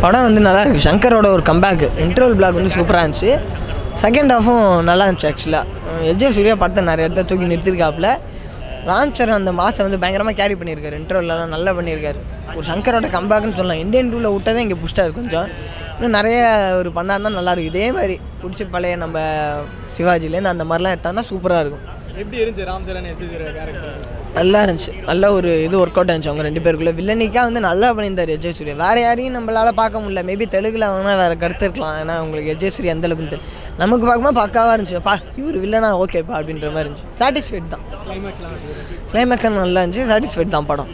படம் வந்து நல்லா இருக்குது. சங்கரோட ஒரு கம்பேக் இன்டர்வல் பிளாக் வந்து சூப்பராக இருந்துச்சு. செகண்ட் ஹாஃபும் நல்லா இருந்துச்சு. ஆக்சுவலாக எஜே சூர்யா படத்தை நிறைய இடத்துல தூக்கி நிறுத்திருக்காப்புல. ராம் சரண் அந்த மாதம் வந்து பயங்கரமாக கேரி பண்ணியிருக்காரு. இன்டர்வல்லாம் நல்லா பண்ணியிருக்காரு. ஒரு சங்கரோட கம்பேக்னு சொல்லலாம். இந்தியன் டூவில் விட்டதே இங்கே புஷ்டாக இருக்கும். கொஞ்சம் இன்னும் நிறைய ஒரு பண்ணாருன்னா நல்லாயிருக்கும். இதே மாதிரி பிடிச்சி பழைய நம்ம சிவாஜிலேருந்து அந்த மாதிரிலாம் எடுத்தாங்கன்னா சூப்பராக இருக்கும். எப்படி இருந்துச்சு ராம் சரண் கேரக்டர்? நல்லா இருந்துச்சு. நல்ல ஒரு இது ஒர்க் அவுட் ஆச்சு அவங்க 2 பேருக்குள்ளே. வில்லனிக்காக வந்து நல்லா பண்ணியிருந்தார் எஜே சூர்யா. வேறு யாரையும் நம்மளால் பார்க்க முடியல. மேபி தெலுங்குல அவங்கன்னா வேறு கருத்து இருக்கலாம். ஏன்னா உங்களுக்கு எஜே சூர்யா எந்தளவுக்கு தெரியும். நமக்கு பார்க்கும்போது பக்காவாக இருந்துச்சு. இவர் வில்லனா ஓகேப்பா அப்படின்ற மாதிரி இருந்துச்சு. சாட்டிஸ்ஃபைட் தான். கிளைமேக்ஸ்லாம் நல்லா இருந்துச்சு. சாட்டிஸ்ஃபைட் தான் படம்.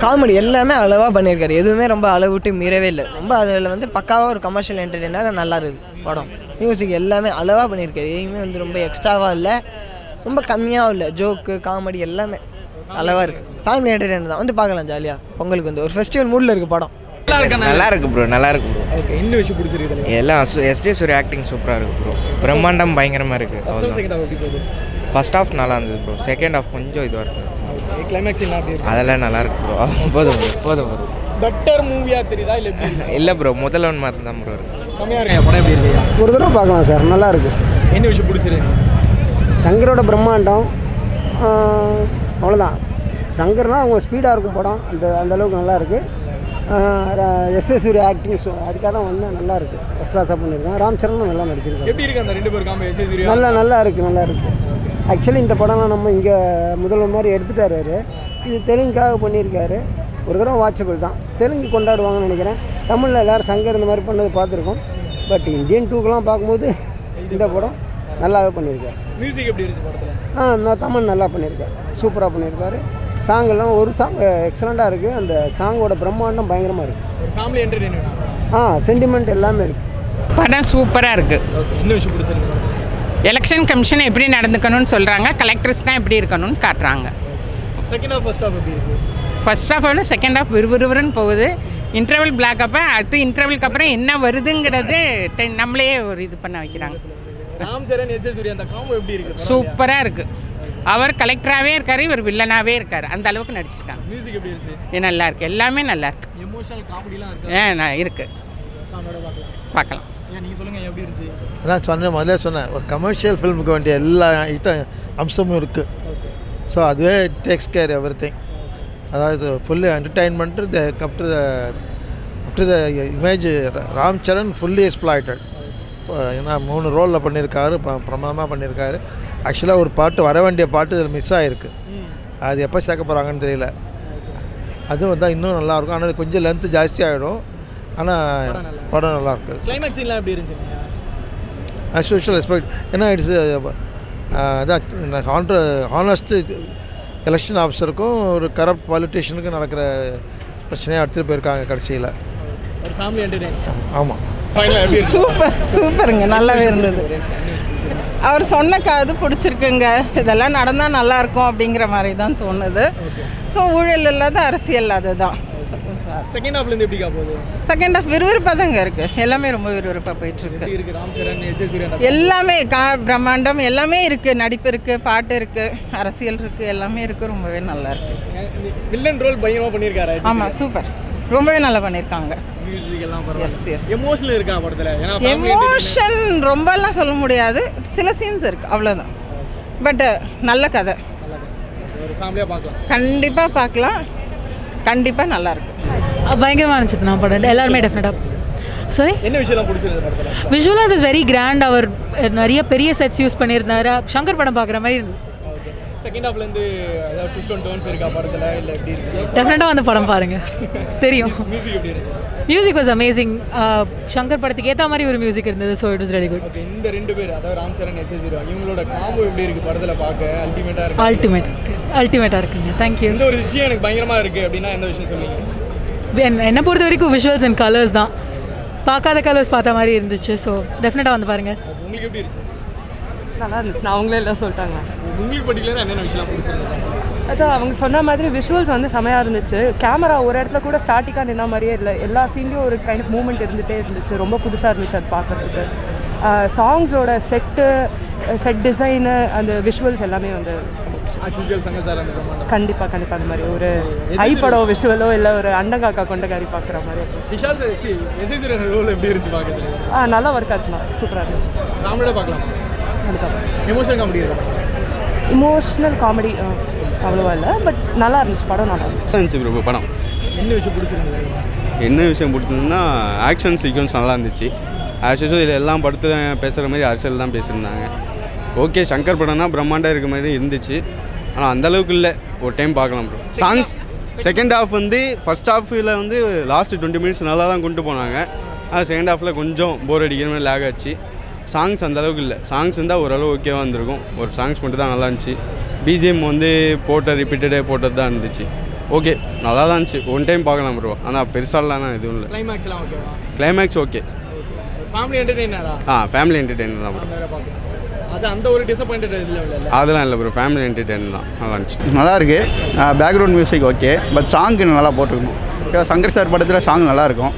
காமெடி எல்லாமே அளவாக பண்ணியிருக்காரு. எதுவுமே ரொம்ப அளவு விட்டு மீறவே இல்லை. ரொம்ப அதில் வந்து பக்காவாக ஒரு கமர்ஷியல் என்டர்டெய்னர் நல்லா இருக்குது படம். மியூசிக் எல்லாமே அளவாக பண்ணியிருக்காரு. எதுவுமே வந்து ரொம்ப எக்ஸ்ட்ராவாக இல்லை, ரொம்ப கம்மியாகவும் இல்லை. ஜோக்கு காமெடி எல்லாமே அளவாக இருக்குது. ஃபேமிலி என்டர்டெய்னர் தான். வந்து பார்க்கலாம் ஜாலியாக. பொங்கலுக்கு வந்து ஒரு ஃபெஸ்டிவல் மூடில் இருக்குது படம். நல்லா இருக்கு ப்ரோ, நல்லா இருக்கு ப்ரோ. ஓகே, என்ன விஷயம் பிடிச்சிருக்கு? எல்லாம் எஸ்ஜே சூர்யா ஆக்டிங் சூப்பராக இருக்கு ப்ரோ. பிரம்மாண்டம் பயங்கரமாக இருக்குது. ஃபர்ஸ்ட் ஹாஃப் நல்லா இருந்தது ப்ரோ. செகண்ட் ஹாஃப் கொஞ்சம் இதுவாக இருக்குது. கிளைமேக்ஸ் எல்லாம் எப்படி? அதெல்லாம் நல்லா இருக்கு ப்ரோ. போதும் போதும் ப்ரோ. பெட்டர் மூவியாக தெரியுதா இல்லை? இல்லை ப்ரோ, முதல்ல ஒன்று மாதிரி தான் ப்ரோ இருக்கு. செம்மையாக இருக்கா படம்? எப்படி இருக்கு? ஒரு தடவை பார்க்கலாம் சார், நல்லா இருக்குது. என்ன விஷயம் பிடிச்சிருக்கு? சங்கரோட பிரம்மாண்டம் அவ்வளோதான். சங்கர்னால் அவங்க ஸ்பீடாக இருக்கும் படம். அந்த அளவுக்கு நல்லா இருக்குது. எஸ்ஏ சூர்யா ஆக்டிங் அதுக்காக தான் வந்து நல்லா இருக்குது. ஃபஸ்ட் கிளாஸாக பண்ணியிருக்காங்க. ராம் சரணும் நல்லா நடிச்சிருக்காங்க. எப்படி இருக்குது அந்த 2 பேர் காம்போ? எஸ்ஏ சூர்யா நல்லா இருக்குது. ஆக்சுவலி இந்த படம்லாம் நம்ம இங்கே முதல்வர் மாதிரி எடுத்துட்டாரு. இது தெலுங்குக்காக பண்ணியிருக்காரு. ஒரு தடவை வாட்சபிள் தான். தெலுங்கு கொண்டாடுவாங்கன்னு நினைக்கிறேன். தமிழில் எல்லோரும் சங்கர் இந்த மாதிரி பண்ணது பார்த்துருக்கோம். பட் இந்தியன் டூக்கெலாம் பார்க்கும்போது இந்த படம் நல்லாவே பண்ணியிருக்காரு. மியூசிக் எப்படி இருந்துச்சு படத்தில்? நான் தமிழ் நல்லா பண்ணியிருக்காரு. சூப்பராக பண்ணியிருக்காரு. சாங்கெல்லாம் ஒரு சாங் எக்ஸலண்ட்டாக இருக்குது. அந்த சாங்கோட பிரம்மாண்டம் பயங்கரமாக இருக்குது. ஒரு ஃபேமிலி என்டர்டெய்னர். சென்டிமெண்ட் எல்லாமே இருக்குது. படம் சூப்பராக இருக்குது. ஓகே, என்ன விஷயம் பிடிச்சிருக்கு? எலெக்ஷன் கமிஷன் எப்படி நடந்துக்கணும்னு சொல்கிறாங்க. கலெக்டர்ஸ் தான் எப்படி இருக்கணும்னு காட்டுறாங்க. செகண்ட் ஹாஃப் ஃபர்ஸ்ட் ஹாஃப் எப்படி இருக்குது? ஃபர்ஸ்ட் ஹாஃப் விட செகண்ட் ஹாஃப் விறுவிறுன்னு போகுது. இன்டர்வல் பிளாக் அப்போ அடுத்து இன்டர்வலுக்கு அப்புறம் என்ன வருதுங்கிறது நம்மளே ஒரு இது பண்ண வைக்கிறாங்க. ராம் சரண் எஸ்ஏ சூர்யா அந்த காம்போ எப்படி இருக்குது? சூப்பராக இருக்குது. அவர் கலெக்டராகவே இருக்கார், இவர் வில்லனாகவே இருக்கார். அந்த அளவுக்கு நடிச்சிருக்காங்க. மியூசிக் எப்படி இருந்துச்சு? நல்லா இருக்குது. எல்லாமே நல்லா இருக்குது. எமோஷனல் காமெடிலாம் இருக்குது. இருக்குது. பார்க்கலாம். நீங்கள் சொல்லுங்கள், எப்படி இருந்துச்சு? அதான் சொன்னேன், முதல்ல சொன்னேன். ஒரு கமர்ஷியல் ஃபில்முக்கு வேண்டிய எல்லா அம்சமும் இருக்குது. ஸோ அதுவே டேக்ஸ் கேர் எவ்ரிதிங். அதாவது fully entertainment up to the image. Ram Charan fully exploited. ஏன்னா 3 ரோலில் பண்ணியிருக்காரு. பிரமாதமாக பண்ணியிருக்காரு. ஆக்சுவலாக ஒரு பாட்டு வர வேண்டிய பாட்டு இதில் மிஸ் ஆகிருக்கு. அது எப்போ சேர்க்க போகிறாங்கன்னு தெரியல. அது வந்தால் இன்னும் நல்லாயிருக்கும். ஆனால் கொஞ்சம் லென்த்து ஜாஸ்தி ஆகிடும். ஆனால் படம் நல்லாயிருக்கு. கிளைமேக்ஸ் சீன்லாம் எப்படி இருந்துச்சு? As usual expect. ஏன்னா இட்ஸ் அதான் இந்த ஹானஸ்ட் எலெக்ஷன் ஆஃபீஸருக்கும் ஒரு கரப்ட் பாலிட்டிஷியனுக்கும் நடக்கிற பிரச்சனையாக எடுத்துகிட்டு போயிருக்காங்க கடைசியில். ஒரு ஃபேமிலி என்டர்டெய்னர். ஆமாம், சூப்பருங்க. நல்லாவே இருந்தது. அவர் சொன்ன அது பிடிச்சிருக்குங்க. இதெல்லாம் நடந்தால் நல்லாயிருக்கும் அப்படிங்கிற மாதிரி தான் தோணுது. ஸோ ஊழல் இல்லாத அரசியல் அதுதான். செகண்ட் ஹாஃப்லேருந்து எப்படிக்கா போகுது? செகண்ட் ஹாஃப் விறுவிறுப்பாக தாங்க இருக்குது. எல்லாமே ரொம்ப விறுவிறுப்பாக போயிட்டுருக்கு. ராம் சரண் எஸ்ஏ சூர்யா எல்லாமே பிரம்மாண்டம் எல்லாமே இருக்குது. நடிப்பு இருக்குது, பாட்டு இருக்குது, அரசியல் இருக்குது, எல்லாமே இருக்குது. ரொம்பவே நல்லா இருக்குது. வில்லன் ரோல் பயங்கரமாக பண்ணியிருக்காரு. ஆமாம், சூப்பர். ரொம்பவே நல்லா பண்ணியிருக்காங்க. மியூசிக் எல்லாம் பரவாயில்ல. எஸ் எமோஷனல் இருக்கா படத்தில்? எமோஷன் ரொம்பலாம் சொல்ல முடியாது. சில சீன்ஸ் இருக்குது, அவ்வளோதான். பட் நல்ல கதை. ஒரு ஃபேமிலியாக பார்க்கலாம். கண்டிப்பாக பார்க்கலாம். கண்டிப்பாக நல்லாயிருக்கும். பயங்கரமாக இருந்துச்சு நான் படம். எல்லாருமே டெஃபினட்டாக. சாரி, என்ன விஷயம் பிடிச்சிருந்தது படத்தில்? விஷுவலாக இட் இஸ் வெரி கிராண்ட். அவர் நிறைய பெரிய செட்ஸ் யூஸ் பண்ணியிருந்தாரு. சங்கர் படம் பார்க்குற மாதிரி இருந்தது. ஓகே, செகண்ட் ஹாஃப்லேருந்து ஏதாவது ட்விஸ்ட் அண்ட் டர்ன்ஸ் இருக்கா படத்தில்? இல்லை எப்படி இருக்குது? டெஃபினட்டாக வந்து படம் பாருங்கள், தெரியும். மியூசிக் எப்படி இருந்துச்சு? Music was amazing. சங்கர் படத்துக்கு ஏற்ற மாதிரி ஒரு மியூசிக் இருந்தது. So it was very good. Okay, இந்த 2 பேர் அதாவது ராம் சரண் எஸ்ஏ சூர்யா இவங்களோட காம்போ எப்படி இருக்குது படத்தில் பார்க்க? அல்டிமேட்டாக இருக்குங்க. தேங்க்யூ. இந்த ஒரு விஷயம் எனக்கு பயங்கரமாக இருக்குது அப்படின்னா எந்த விஷயம் சொல்லுவீங்க? என்னை பொறுத்த வரைக்கும் விஷுவல்ஸ் அண்ட் கலர்ஸ் தான். பார்க்காத கலர்ஸ் பார்த்த மாதிரி இருந்துச்சு. ஸோ டெஃபினட்டாக வந்து பாருங்கள். உங்களுக்கு எப்படி இருந்துச்சு? நல்லா இருந்துச்சு. நான் அவங்களே எல்லாம் சொல்லிட்டாங்க. உங்களுக்கு பர்டிகுலராக என்னென்ன விஷயம் பிடிச்சிருந்தது? அதான் அவங்க சொன்ன மாதிரி விஷுவல்ஸ் வந்து செமையாக இருந்துச்சு. கேமரா ஒரு இடத்துல கூட ஸ்டாட்டிக்காக நின்ன மாதிரியே இல்லை. எல்லா சீன்லேயும் ஒரு கைண்ட் ஆஃப் மூவ்மெண்ட் இருந்துகிட்டே இருந்துச்சு. ரொம்ப புதுசாக இருந்துச்சு அது பார்க்குறதுக்கு. சாங்ஸோட செட் டிசைனு அந்த விஷுவல்ஸ் எல்லாமே வந்து கண்டிப்பாக அந்த மாதிரி ஒரு ஹை படம் விஷுவலோ இல்லை ஒரு அண்டங்காக்கா கொண்டகாரி பார்க்குற மாதிரி நல்லா ஒர்க் ஆச்சுண்ணா, சூப்பராக இருந்துச்சு. இமோஷனல் காமெடி அவ்வளோவா இல்லை, பட் நல்லா இருந்துச்சு, படம் நல்லா இருந்துச்சு. படம் என்ன விஷயம் பிடிச்சிருந்ததுன்னா ஆக்ஷன் சீக்வன்ஸ் நல்லா இருந்துச்சு. ஆஸ் யூஸ்வல் இதில் எல்லாம் படத்தில் பேசுகிற மாதிரி அரசியல் தான் பேசியிருந்தாங்க. ஓகே, சங்கர் படம்னா பிரம்மாண்டாக இருக்க மாதிரி இருந்துச்சு, ஆனால் அந்தளவுக்கு இல்லை. ஒரு டைம் பார்க்கலாம் ப்ரோ. சாங்ஸ் செகண்ட் ஹாஃப் வந்து ஃபர்ஸ்ட் ஹாஃபில் வந்து லாஸ்ட்டு 20 மினிட்ஸ் நல்லா தான் கொண்டு போனாங்க. ஆனால் செகண்ட் ஹாஃபில் கொஞ்சம் போர் அடிக்கிற மாதிரி லேக் ஆச்சு. சாங்ஸ் அந்தளவுக்கு இல்லை. சாங்ஸ் இருந்தால் ஓரளவு ஓகேவாக இருந்திருக்கும். ஒரு சாங்ஸ் மட்டும் தான் நல்லா இருந்துச்சு. பிஜிஎம் வந்து ரிப்பீட்டடே போட்டது தான் இருந்துச்சு. ஓகே, நல்லா தான் இருந்துச்சு. ஒன் டைம் பார்க்கலாம் ப்ரோ. ஆனால் பெருசாலாம் எதுவும் இல்லை. கிளைமேக்ஸ் ஓகே, ஃபேமிலி என்டர்டெய்னர் தான் ப்ரோ. அதெல்லாம் இல்லை ப்ரோ, ஃபேமிலி என்டர்டெய்னர் தான். நல்லா இருந்துச்சு. நல்லா இருக்கு. Background music okay, but song நல்லா போட்டுருக்கணும். சங்கர் சார் படத்தில் சாங் நல்லாயிருக்கும்.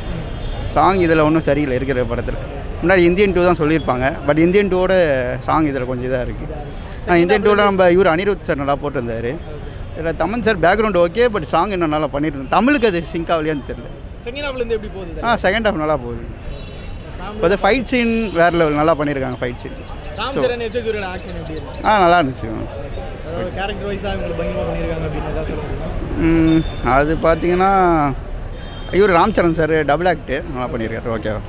சாங் இதில் ஒன்றும் சரியில்லை இருக்கிற படத்தில். முன்னாடி இந்தியன் 2 தான் சொல்லியிருப்பாங்க, பட் இந்தியன் 2வோட சாங் இதில் கொஞ்சம் இதாக இருக்குது. ஆனால் இந்தியன் 2வில் நம்ம இவர் அனிருத் சார் நல்லா போட்டிருந்தார். இதில் Thaman sir background okay, but song இன்னும் நல்லா பண்ணிட்டு இருந்தோம். தமிழுக்கு அது சிங்க் ஆகலையான்னு தெரியல. செகண்ட் ஹாஃப் நல்லா போகுது. இப்போ அது ஃபைட் சீன் வேறு லெவல் நல்லா பண்ணியிருக்காங்க. ஃபைட் சீன் நல்லா இருந்துச்சு. அது பார்த்தீங்கன்னா இவர் ராம்சரண் சார் டபுள் ஆக்டு நல்லா பண்ணியிருக்காரு. ஓகேவா?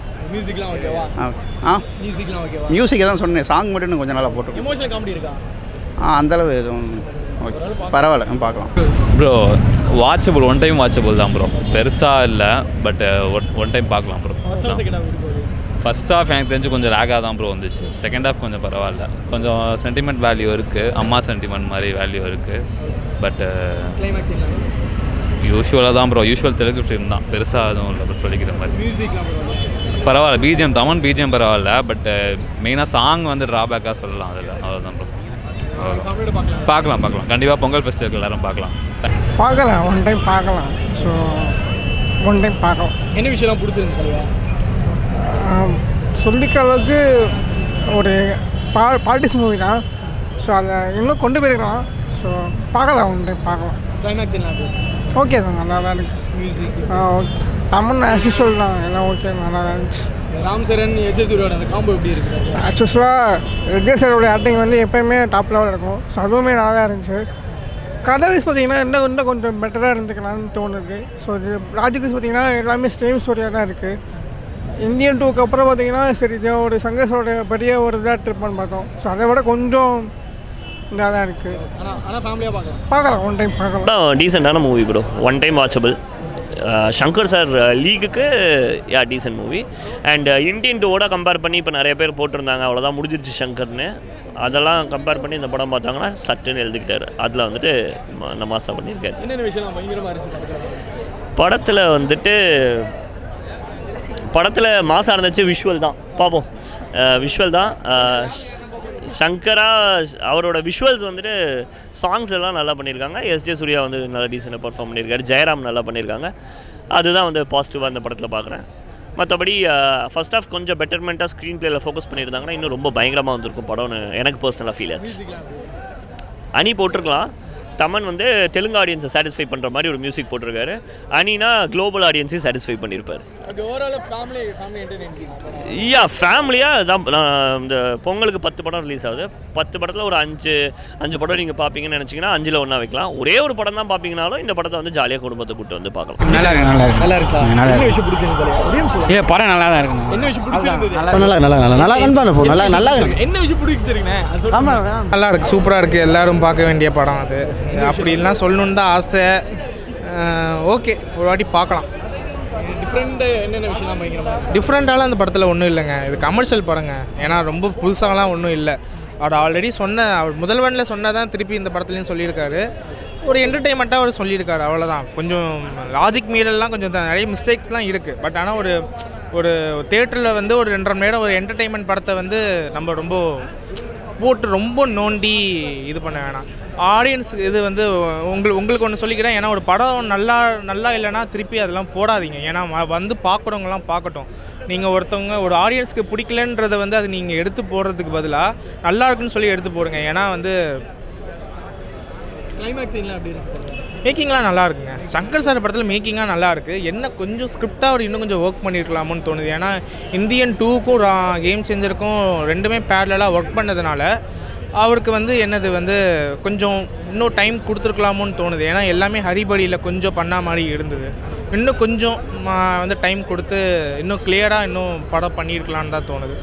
மியூசிக் தான் சொன்னேன், சாங் மட்டும் கொஞ்சம் நல்லா போட்டுருக்கோம். அந்தளவு எதுவும் ஓகே, பரவாயில்ல, பார்க்கலாம் bro. Watchable, one time watchable தான் ப்ரோ. பெருசாக இல்லை, பட் ஒன் டைம் பார்க்கலாம் ப்ரோ. ஃபர்ஸ்ட் ஹாஃப் எனக்கு தெரிஞ்சு கொஞ்சம் லேகாக தான் ப்ரோ வந்துச்சு. செகண்ட் ஹாஃப் கொஞ்சம் பரவாயில்ல, கொஞ்சம் சென்டிமெண்ட் வேல்யூ இருக்குது, அம்மா சென்டிமெண்ட் மாதிரி வேல்யூ இருக்குது. பட் யூஸ்வலாக தான் ப்ரோ, யூஸ்வல் தெலுங்கு ஃபிலிம் தான், பெருசாக எதுவும் இல்லை ப்ரோ சொல்லிக்கிற மாதிரி. பரவாயில்ல, பிஜிஎம் தமன் பிஜிஎம் பரவாயில்ல, பட் மெயினாக சாங் வந்து ட்ராபேக்காக சொல்லலாம். அதில் அவ்வளோதான் ப்ரோ. பார்க்கலாம் கண்டிப்பாக பொங்கல் ஃபெஸ்டிவல் எல்லோரும் பார்க்கலாம். ஒன் டைம் பார்க்கலாம். ஸோ ஒன் டைம் பார்க்கலாம். என்ன விஷயம்லாம் பிடிச்சிருக்கு? சொல்லிக்க அளவுக்கு ஒரு பாலிட்டிக்ஸ் மூவி தான். ஸோ அதை இன்னும் கொண்டு போயிருக்கலாம். ஸோ பார்க்கலாம், ஒன் டைம் பார்க்கலாம். கிளைமேக்ஸ் என்ன? ஓகே தான், நல்லா தான் இருக்குது. மியூசிக் ஓகே, தமிழ் ஆக்சுவல் தான், எல்லாம் ஓகே, நல்லா தான் இருந்துச்சு. ராம் சரண் எஜே சூரியோட அந்த காம்போ எப்படி இருக்குது? ஆக்சுவலாக எஜே சாரோட ஆக்டிங் வந்து எப்போயுமே டாப் லெவலில் இருக்கும். ஸோ அதுவுமே நல்லா தான் இருந்துச்சு. கதை வைஸ் பார்த்தீங்கன்னா இன்னும் கொஞ்சம் பெட்டராக இருந்துக்கலாம்னு தோணுது. ஸோ இது ராஜுக்கு பார்த்தீங்கன்னா எல்லாமே சேம் ஸ்டோரியாக தான் இருக்குது. இந்தியன் 2க்கு அப்புறம் பார்த்தீங்கன்னா சரி ஒரு சங்கர்ஸோட பெரிய ஒரு இதாக எடுத்துருப்பான்னு பார்த்தோம். ஸோ அதை விட கொஞ்சம் இதாக தான் இருக்குது. பார்க்கலாம், ஒன் டைம் பார்க்கலாம். டீசெண்டான movie bro, one time watchable. Shankar sir லீகுக்கு டீசென்ட் மூவி. அண்ட் இந்தியன் 2வோட கம்பேர் பண்ணி இப்போ நிறைய பேர் போட்டிருந்தாங்க அவ்வளோதான் முடிஞ்சிருச்சு சங்கர்னு. அதெல்லாம் கம்பேர் பண்ணி இந்த படம் பார்த்தாங்கன்னா சட்டுன்னு எழுதிக்கிட்டார். அதில் வந்துட்டு இந்த மாதம் பண்ணியிருக்காரு. என்னென்ன விஷயம் பயங்கரமாக இருந்துச்சு படத்தில் மாசாக இருந்துச்சு. விஷுவல் தான் பார்ப்போம். விஷுவல் தான் சங்கரா அவரோட விஷுவல்ஸ் வந்துட்டு சாங்ஸ் எல்லாம் நல்லா பண்ணியிருக்காங்க. எஸ்ஜே சூர்யா வந்து நல்லா டீசெண்டாக பர்ஃபார்ம் பண்ணியிருக்காரு. ஜெயராம் நல்லா பண்ணியிருக்காங்க. அதுதான் வந்து பாசிட்டிவாக இந்த படத்தில் பார்க்குறேன். மற்றபடி ஃபர்ஸ்ட் ஆஃப் கொஞ்சம் பெட்டர்மெண்ட்டாக ஸ்க்ரீன் பிளேயில் ஃபோக்கஸ் பண்ணியிருந்தாங்கன்னா இன்னும் ரொம்ப பயங்கரமாக வந்திருக்கும் படம்னு எனக்கு பர்சனலாக ஃபீல் ஆச்சு. அனி போட்டிருக்கலாம். தமன் வந்து தெலுங்கு ஆடியன்ஸை சாட்டிஸ்ஃபை பண்ணுற மாதிரி ஒரு மியூசிக் போட்டிருக்காரு. அனினா குளோபல் ஆடியன்ஸையும் சாட்டிஸ்ஃபை பண்ணியிருப்பார். ஃபேமிலியாக தான். இந்த பொங்கலுக்கு 10 படம் ரிலீஸ் ஆகுது. 10 படத்தில் ஒரு 5 படம் நீங்கள் பார்ப்பீங்கன்னு நினச்சிங்கன்னா 5ல் ஒன்றா வைக்கலாம். ஒரே ஒரு படம் தான் பார்ப்பீங்கனாலும் இந்த படத்தை வந்து ஜாலியாக குடும்பத்தை கூட்டு வந்து பார்க்கலாம். நல்லா இருக்கு. என்ன விஷயம் பிடிச்சிருக்கு? படம் நல்லா தான் இருக்கு. என்ன விஷயம் பிடிச்சிருக்கு? நல்லா என்ன விஷயம் பிடிச்சிருக்குண்ணே? நல்லா இருக்குது, சூப்பராக இருக்குது. எல்லாரும் பார்க்க வேண்டிய படம் அது. அப்படி இல்லைனா சொல்லணுன்னு தான் ஆசை. ஓகே, ஒரு வாட்டி பார்க்கலாம். டிஃப்ரெண்ட்டாலாம் அந்த படத்தில் ஒன்றும் இல்லைங்க. இது கமர்ஷியல் படங்க. ஏன்னா ரொம்ப புதுசாகலாம் ஒன்றும் இல்லை. அவர் ஆல்ரெடி அவர் முதல்வனில் சொன்னதான் திருப்பி இந்த படத்துலையும் சொல்லியிருக்காரு. ஒரு என்டர்டெயின்மெண்ட்டாக அவர் சொல்லியிருக்காரு, அவ்வளோதான். கொஞ்சம் லாஜிக் மீறலாம் கொஞ்சம் நிறைய மிஸ்டேக்ஸ்லாம் இருக்குது. பட் ஆனால் ஒரு தேட்டரில் வந்து ஒரு 2.5 மணி நேரம் ஒரு என்டர்டெயின்மெண்ட் படத்தை வந்து நம்ம ரொம்ப போட்டு ரொம்ப நோண்டி இது பண்ண வேணாம். ஆடியன்ஸ் இது வந்து உங்களுக்கு ஒன்று சொல்லிக்கிறேன். ஏன்னா ஒரு படம் நல்லா இல்லைன்னா திருப்பி அதெல்லாம் போடாதீங்க. ஏன்னா வந்து பார்க்குறவங்களாம் பார்க்கட்டும். நீங்கள் ஒரு ஆடியன்ஸ்க்கு பிடிக்கலன்றதை வந்து அது நீங்கள் எடுத்து போடுறதுக்கு பதிலாக நல்லா இருக்குன்னு சொல்லி எடுத்து போடுங்க. ஏன்னா வந்து கிளைமேக்ஸ் சீன்லாம் எப்படி இருக்கு? மேக்கிங்லாம் நல்லா இருக்குங்க. சங்கர் சார் படத்தில் மேக்கிங்காக நல்லா இருக்குது. என்ன கொஞ்சம் ஸ்கிரிப்டாக அவர் இன்னும் கொஞ்சம் ஒர்க் பண்ணியிருக்கலாமோன்னு தோணுது. ஏன்னா இந்தியன் 2க்கும் கேம் சேஞ்சருக்கும் ரெண்டுமே பேரலாக ஒர்க் பண்ணதுனால அவருக்கு என்னது கொஞ்சம் இன்னும் டைம் கொடுத்துருக்கலாமோன்னு தோணுது. ஏன்னா எல்லாமே ஹரிபடியில் கொஞ்சம் பண்ண மாதிரி இருந்தது. இன்னும் கொஞ்சம் டைம் கொடுத்து இன்னும் கிளியராக இன்னும் படம் பண்ணியிருக்கலான்னு தான் தோணுது.